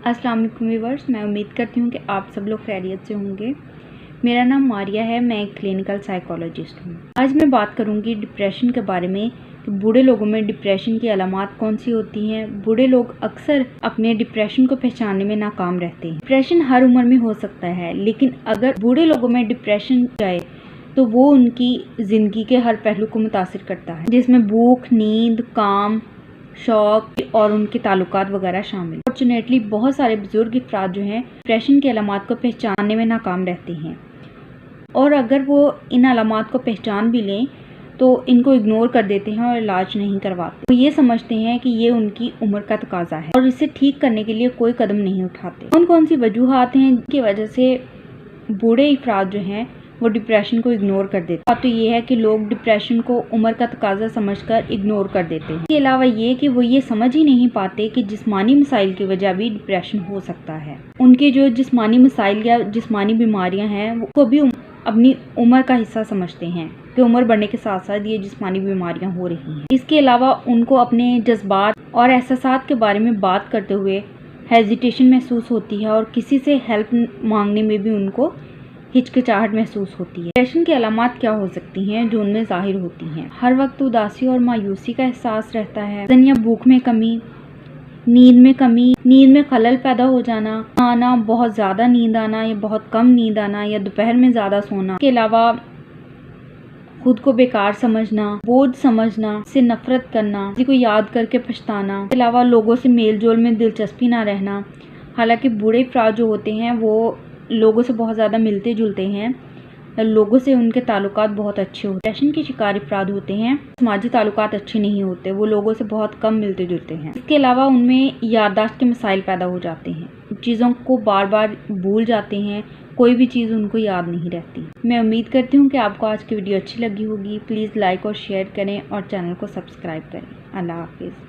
अस्सलाम वालेकुम व्यूअर्स, मैं उम्मीद करती हूँ कि आप सब लोग खैरियत से होंगे। मेरा नाम मारिया है, मैं एक क्लिनिकल साइकोलॉजिस्ट हूँ। आज मैं बात करूँगी डिप्रेशन के बारे में कि बूढ़े लोगों में डिप्रेशन की अलामात कौन सी होती हैं। बूढ़े लोग अक्सर अपने डिप्रेशन को पहचानने में नाकाम रहते हैं। डिप्रेशन हर उम्र में हो सकता है, लेकिन अगर बूढ़े लोगों में डिप्रेशन जाए तो वो उनकी ज़िंदगी के हर पहलू को मुतासिर करता है, जिसमें भूख, नींद, काम, शौक और उनके ताल्लुकात वगैरह शामिल। फॉर्चुनेटली बहुत सारे बुजुर्ग अफराद जो हैं डिप्रेशन की अलामात को पहचानने में नाकाम रहते हैं, और अगर वो इन अलामात को पहचान भी लें तो इनको इग्नोर कर देते हैं और इलाज नहीं करवाते। वो ये समझते हैं कि ये उनकी उम्र का तकाजा है और इसे ठीक करने के लिए कोई कदम नहीं उठाते। कौन कौन सी वजूहात हैं जिनकी वजह से बूढ़े अफराद जो हैं वो डिप्रेशन को इग्नोर कर देते हैं? तो ये है कि लोग डिप्रेशन को उम्र का तकाजा समझकर इग्नोर कर देते हैं। इसके अलावा ये कि वो ये समझ ही नहीं पाते कि जिस्मानी मसाइल की वजह भी डिप्रेशन हो सकता है। उनके जो जिस्मानी मसाइल या जिस्मानी बीमारियां हैं वो भी अपनी उम्र का हिस्सा समझते हैं कि उम्र बढ़ने के साथ साथ ये जिस्मानी बीमारियां हो रही हैं। इसके अलावा उनको अपने जज्बात और एहसासात के बारे में बात करते हुए हेजिटेशन महसूस होती है और किसी से हेल्प मांगने में भी उनको हिचकिचाहट महसूस होती है। डिप्रेशन की अलामात क्या हो सकती हैं जो उनमें जाहिर होती हैं? हर वक्त उदासी और मायूसी का एहसास रहता है, वजन या भूख में कमी, नींद में कमी, नींद में खलल पैदा हो जाना, बहुत ज़्यादा नींद आना या बहुत कम नींद आना या दोपहर में ज़्यादा सोना। इसके अलावा खुद को बेकार समझना, बोझ समझना, से नफरत करना, किसी को याद करके पछताना। इसके अलावा लोगों से मेल जोल में दिलचस्पी ना रहना। हालांकि बूढ़े अफराद जो होते हैं वो लोगों से बहुत ज़्यादा मिलते जुलते हैं, लोगों से उनके ताल्लुकात बहुत अच्छे होते हैं। डिप्रेशन के शिकार अफराद होते हैं, समाजी ताल्लुकात अच्छे नहीं होते, वो लोगों से बहुत कम मिलते जुलते हैं। इसके अलावा उनमें याददाश्त के मसाइल पैदा हो जाते हैं, चीज़ों को बार बार भूल जाते हैं, कोई भी चीज़ उनको याद नहीं रहती। मैं उम्मीद करती हूँ कि आपको आज की वीडियो अच्छी लगी होगी। प्लीज़ लाइक और शेयर करें और चैनल को सब्सक्राइब करें। अल्लाह हाफिज़।